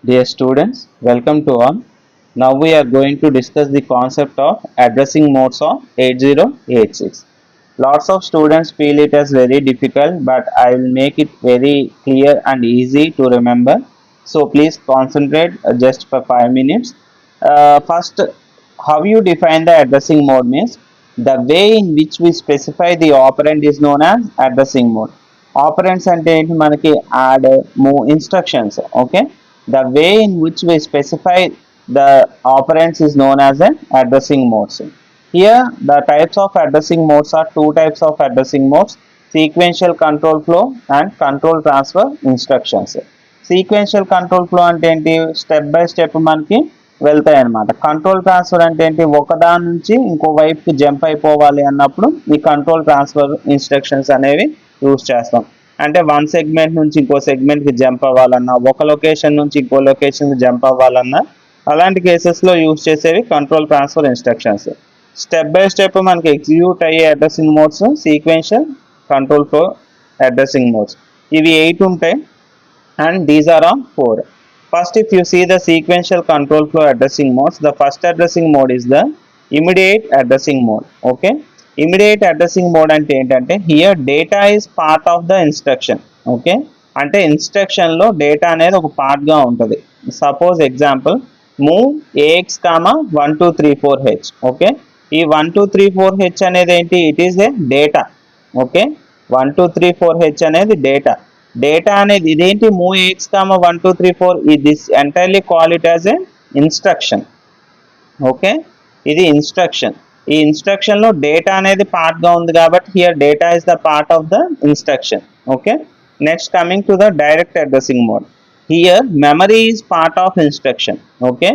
Dear students, welcome to all. Now we are going to discuss the concept of addressing modes of 8086. Lots of students feel it as very difficult, but I will make it very clear and easy to remember. So please concentrate just for 5 minutes. First, how you define the addressing mode means the way in which we specify the operand is known as addressing mode. Operands అంటే ఏంటి మనకి add move instructions okay the way in which we specify the operands is known as an addressing modes. Here the types of addressing modes are two types of addressing modes: sequential control flow and control transfer instructions. Sequential control flow అంటే ఏంటి, step by step మనకి వెళ్తాయి అన్నమాట. Control transfer అంటే ఏంటి, ఒకదాని నుంచి ఇంకో వైపుకి జంప్ అయిపోవాలి అన్నప్పుడు ఈ కంట్రోల్ ట్రాన్స్ఫర్ ఇన్స్ట్రక్షన్స్ అనేవి యూజ్ చేస్తాం. అంటే వన్ సెగ్మెంట్ నుంచి ఇంకో సెగ్మెంట్కి జంప్ అవ్వాలన్నా, ఒక లొకేషన్ నుంచి ఇంకో లొకేషన్కి జంప్ అవ్వాలన్నా అలాంటి కేసెస్లో యూజ్ చేసేవి control transfer instructions. Step by step మనకి ఎగ్జిక్యూట్ అయ్యే addressing modes sequential control flow addressing modes. ఇవి 8 ఉంటాయి and these are on 4. First, if you see the sequential control flow addressing modes, the first addressing mode is the immediate addressing mode. Okay, immediate addressing mode ante entante here data is part of the instruction. Okay, ante instruction lo data anedi oka part ga untadi. Suppose example move ax comma 1234h. Okay, ee 1234h anedi enti, it is a data. Okay, 1234h anedi data. Data అనేది ఇదేంటి, move X comma 1234, this entirely call it as a instruction. Okay, ఇది instruction. ఈ ఇన్స్ట్రక్షన్లో data అనేది పార్ట్గా ఉంది కాబట్టి here data is the part of the instruction. Okay, next coming to the direct addressing mode. Here memory is part of instruction. Okay,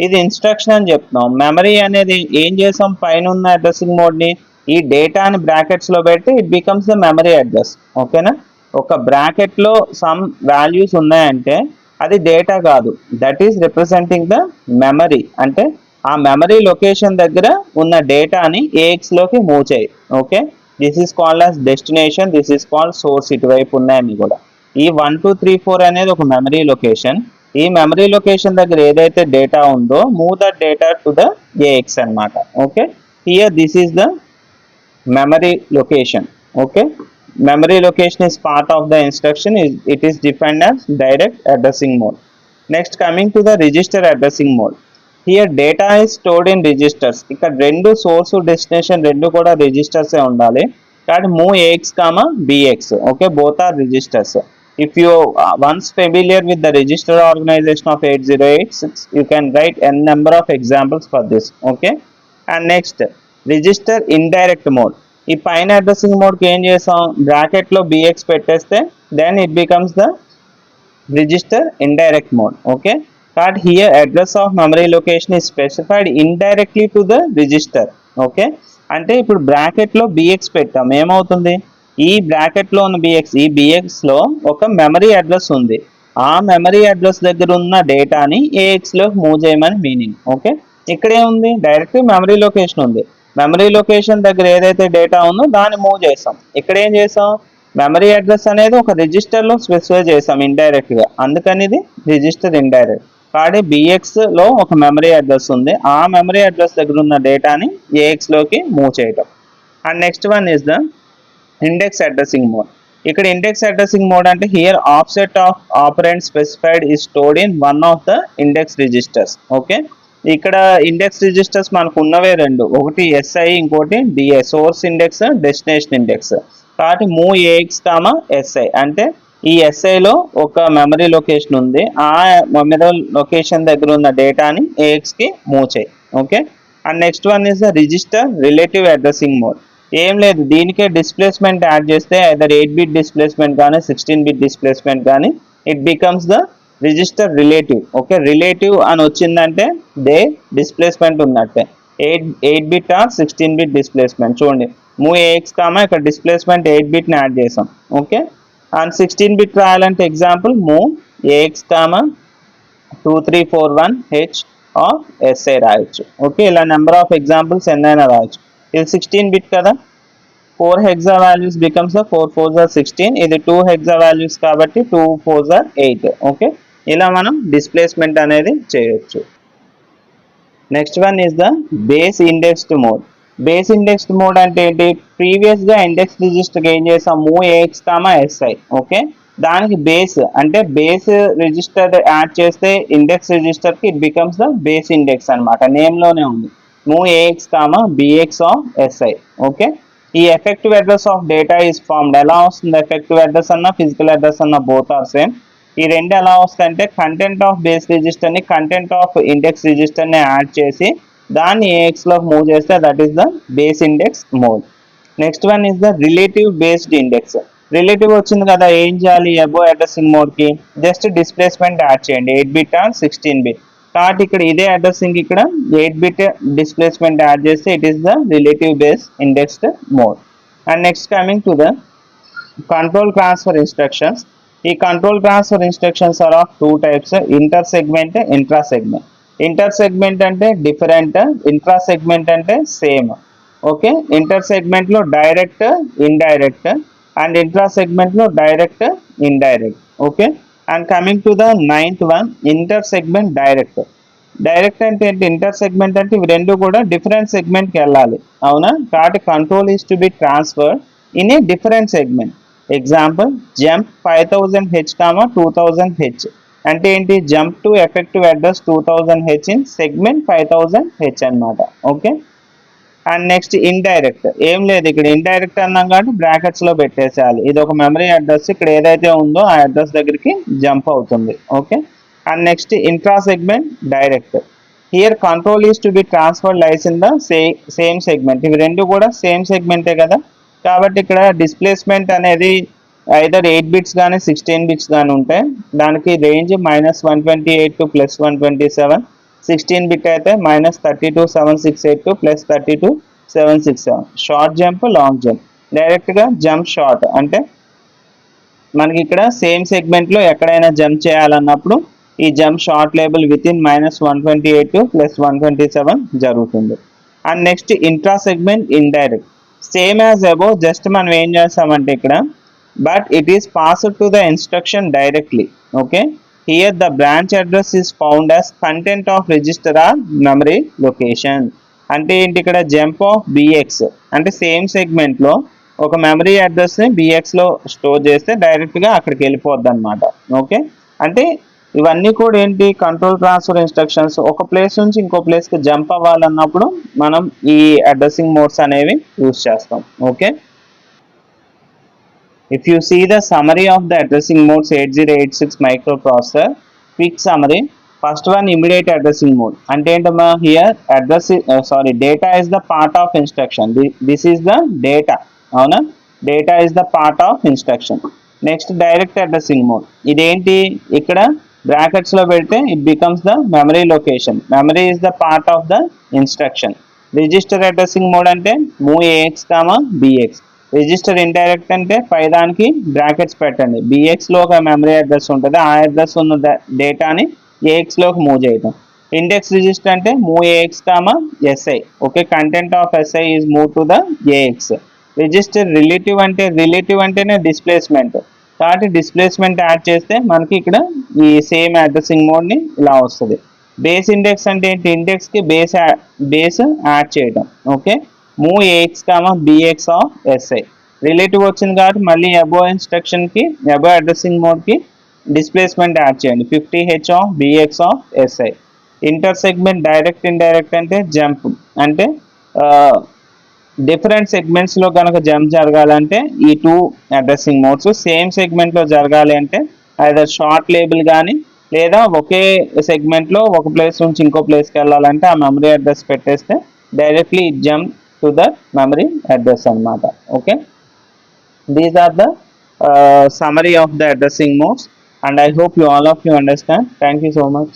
ఇది instruction అని చెప్తున్నాం. Memory అనేది ఏం చేసాం, పైన ఉన్న అడ్రసింగ్ మోడ్ని ఈ డేటాని బ్రాకెట్స్లో పెట్టి it becomes the memory address. ఓకేనా, ఒక బ్రాకెట్లో సమ్ వాల్యూస్ ఉన్నాయంటే అది డేటా కాదు, that is representing the memory. అంటే ఆ మెమరీ లొకేషన్ దగ్గర ఉన్న డేటాని ఏఎక్స్లోకి మూవ్ చేయి. Okay, this is called as destination, this is called source. ఇటువైపు ఉన్నాయని కూడా ఈ 1234 అనేది ఒక మెమరీ లొకేషన్. ఈ మెమరీ లొకేషన్ దగ్గర ఏదైతే డేటా ఉందో move the data to the AX అనమాట. Okay, here this is the memory location. Okay, memory location is part of the instruction. It is defined as direct addressing mode. Next, coming to the register addressing mode. Here data is stored in registers. ఇక్కడ రెండు source destination రెండు కూడా registers ఉండాలి. కానీ move ax comma bx. Okay, both are registers. If you once familiar with the register organization of 8086, you can write n number of examples for this. Okay, and next register indirect mode. ఈ పైన addressing మోడ్కి ఏం చేసాం, బ్రాకెట్లో BX పెట్టేస్తే then it becomes the register indirect mode. Okay, but here address of memory location is specified indirectly to the register. Okay, అంటే ఇప్పుడు బ్రాకెట్లో బిఎక్స్ పెట్టాం, ఏమవుతుంది, ఈ బ్రాకెట్లో ఉన్న బిఎక్స్, ఈ బిఎక్స్లో ఒక మెమరీ అడ్రస్ ఉంది. ఆ మెమరీ అడ్రస్ దగ్గర ఉన్న డేటాని ఏఎక్స్లో మూవ్ చేయమని మీనింగ్. ఓకే, ఇక్కడే ఉంది, డైరెక్ట్ మెమరీ లొకేషన్ ఉంది. మెమరీ లొకేషన్ దగ్గర ఏదైతే డేటా ఉందో దాన్ని మూవ్ చేసాం. ఇక్కడ ఏం చేసాం, మెమరీ అడ్రస్ అనేది ఒక రిజిస్టర్లో స్పెసిఫై చేసాం ఇండైరెక్ట్గా, అందుకని ఇది రిజిస్టర్ ఇండైరెక్ట్. కాబట్టి బిఎక్స్లో ఒక మెమరీ అడ్రస్ ఉంది, ఆ మెమరీ అడ్రస్ దగ్గర ఉన్న డేటాని ఏఎక్స్లోకి మూవ్ చేయటం. And next one is the index addressing mode. ఇక్కడ ఇండెక్స్ అడ్రసింగ్ మోడ్ అంటే here offset of operant specified is stored in one of the index registers. Okay, ఇక్కడ ఇండెక్స్ రిజిస్టర్స్ మనకు ఉన్నవే రెండు, ఒకటి ఎస్ఐ ఇంకోటి DI, source index destination index. కాబట్టి move AX comma SI అంటే ఈ ఎస్ఐలో ఒక మెమరీ లొకేషన్ ఉంది, ఆ మెమరీ లొకేషన్ దగ్గర ఉన్న డేటాని ఏఎక్స్కి మూవ్ చేయి. Okay, and next one is the register relative addressing mode. ఏం లేదు, దీనికే డిస్ప్లేస్మెంట్ యాడ్ చేస్తే ఐదర్ 8-bit డిస్ప్లేస్మెంట్ కానీ 16-bit డిస్ప్లేస్మెంట్ కానీ it becomes the register relative. Okay, relative అని వచ్చిందంటే దే డిస్ప్లేస్మెంట్ ఉన్నట్టే, 8-bit ఆర్ 16-bit డిస్ప్లేస్మెంట్. చూడండి, మూవ్ ఏఎక్స్ కామా ఇక్కడ డిస్ప్లేస్మెంట్ 8-bitని యాడ్ చేసాం. ఓకే, అండ్ 16-bit రాయాలంటే example move AX comma 2341h of SI రాయొచ్చు. ఓకే, ఇలా నెంబర్ ఆఫ్ ఎగ్జాంపుల్స్ ఎన్నైనా రాయొచ్చు. ఇది 16-bit కదా, 4 hexa values becomes the 4 4s are 16. ఇది 2 hexa values కాబట్టి 2 4s are 8. ఓకే, ఇలా మనం డిస్ప్లేస్మెంట్ అనేది చేయొచ్చు. Next one is the base indexed mode. Base indexed mode అంటే ఏంటి? ప్రీవియస్ గా ఇండెక్స్ రిజిస్టర్ ఏం చేసాం, move AX comma SI. Okay, దానికి బేస్ అంటే బేస్ రిజిస్టర్ యాడ్ చేస్తే ఇండెక్స్ రిజిస్టర్ కి it becomes the base index అనమాట. నేమ్ లోనే ఉంది move AX comma BX of SI. Okay, ఈ effective address of data is formed. ఎలా వస్తుంది? ఎఫెక్టివ్ అడ్రస్ అన్న ఫిజికల్ అడ్రస్ అన్న బోత్ ఆర్ సేమ్. ఈ రెండు ఎలా వస్తాయంటే కంటెంట్ ఆఫ్ బేస్ రిజిస్టర్ ని కంటెంట్ ఆఫ్ ఇండెక్స్ రిజిస్టర్ ని యాడ్ చేసి దాన్ని ఏఎక్స్ లోకి మూవ్ చేస్తే that is the base index mode. Next one is the relative based index. Relative వచ్చింది కదా, ఏం చేయాలి? అబోవ్ అడ్రసింగ్ మోడ్ కి జస్ట్ డిస్ప్లేస్మెంట్ యాడ్ చేయండి, 8 బిట్ ఆర్ 16 బిట్. కాబట్టి ఇక్కడ ఇదే అడ్రసింగ్ ఇక్కడ 8 బిట్ డిస్ప్లేస్మెంట్ యాడ్ చేస్తే it is the relative base indexed mode. And next coming to the control transfer instructions. ఈ control transfer instructions are of two types, inter segment, intra segment. Inter segment అంటే different, intra segment అంటే same. Okay, inter segment లో direct, indirect, and intra segment లో direct, indirect. Okay, and coming to the ninth one, inter segment direct. Direct అంటే ఏంటి? Inter segment అంటే ఇవి రెండు కూడా డిఫరెంట్ సెగ్మెంట్కి వెళ్ళాలి, అవునా? కాబట్టి control is to be transferred in a different segment. Example jump 5000H, 2000H అంటే ఏంటి? Jump to effective address 2000H in segment 5000H అనమాట. Okay, and next indirect. ఏం లేదు, ఇక్కడ ఇండైరెక్ట్ అన్నాం కాబట్టి బ్రాకెట్స్ లో పెట్టేసేయాలి. ఇది ఒక మెమరీ అడ్రస్, ఇక్కడ ఏదైతే ఉందో ఆ అడ్రస్ దగ్గరికి జంప్ అవుతుంది. Okay, and next intra segment direct. Here control is to be transferred lies in the same segment. ఇవి రెండు కూడా సేమ్ సెగ్మెంటే కదా, కాబట్టి ఇక్కడ డిస్ప్లేస్మెంట్ అనేది ఐదర్ 8 బిట్స్ కానీ 16 బిట్స్ కానీ ఉంటాయి. దానికి రేంజ్ -128 టు +127. 16 బిట్ అయితే -32,768 to +32,767. Short jump, long jump. డైరెక్ట్గా జంప్ షార్ట్ అంటే మనకి ఇక్కడ సేమ్ సెగ్మెంట్లో ఎక్కడైనా జంప్ చేయాలన్నప్పుడు ఈ jump short label within -128 to +127 జరుగుతుంది. And next intra segment indirect. Same as above, just మనం ఏం చేస్తామంటే ఇక్కడ but it is passed to the instruction directly. Okay, here the branch address is found as content of register or memory location. అంటే ఏంటి? ఇక్కడ jump off bx అంటే same segment లో ఒక మెమరీ అడ్రస్ ని బిఎక్స్ లో స్టోర్ చేస్తే direct గా అక్కడికి వెళ్ళిపోద్ది అనమాట. ఓకే, అంటే ఇవన్నీ కూడా ఏంటి? Control transfer instructions. ఒక ప్లేస్ నుంచి ఇంకో ప్లేస్ కి జంప్ అవ్వాలన్నప్పుడు మనం ఈ అడ్రసింగ్ మోడ్స్ అనేవి యూజ్ చేస్తాం. Okay, if you see the summary of the addressing modes 8086 microprocessor, quick summary. First one, immediate addressing mode. And here address data is the part of instruction. This is the data. Data is the part of instruction. Next, direct addressing mode. Identi ikkada brackets lo pelte it becomes the memory location. Memory is the part of the instruction. Register addressing mode ante move AX, BX. Register indirect అంటే పైదానికి brackets పెట్టండి. Bx లో ఒక memory address ఉంటుంది, ఆ address ఉన్న డేటాని AX లోకి move చేయటం. ఇండెక్స్ రిజిస్టర్ అంటే move AX SI. Okay, content of SI is move to the AX. Register relative అంటేనే డిస్ప్లేస్మెంట్, కాబట్టి డిస్ప్లేస్మెంట్ యాడ్ చేస్తే మనకి ఇక్కడ ఈ సేమ్ అడ్రసింగ్ మోడ్ ని ఇలా వస్తుంది. బేస్ ఇండెక్స్ అంటే ఏంటి? ఇండెక్స్ కి బేస్ యాడ్ చేయడం. Okay, move AX BX of SI. Relative వచ్చింది కాబట్టి మళ్ళీ అబోవ్ ఇన్స్ట్రక్షన్ కి అబోవ్ అడ్రసింగ్ మోడ్ కి డిస్ప్లేస్మెంట్ యాడ్ చేయండి, 50H of BX of SI. Inter segment direct indirect అంటే జంప్ అంటే డిఫరెంట్ సెగ్మెంట్స్ లో కనుక జంప్ జరగాలంటే ఈ two addressing modes. Same segment లో జరగాలి అంటే ఐదర్ షార్ట్ లేబుల్ కానీ లేదా ఒకే సెగ్మెంట్ లో ఒక ప్లేస్ నుంచి ఇంకో ప్లేస్కి వెళ్ళాలంటే ఆ మెమరీ అడ్రస్ పెట్టేస్తే directly jump to the memory address anamata. Okay, these are the summary of the addressing modes, and I hope you all of you understand. Thank you so much.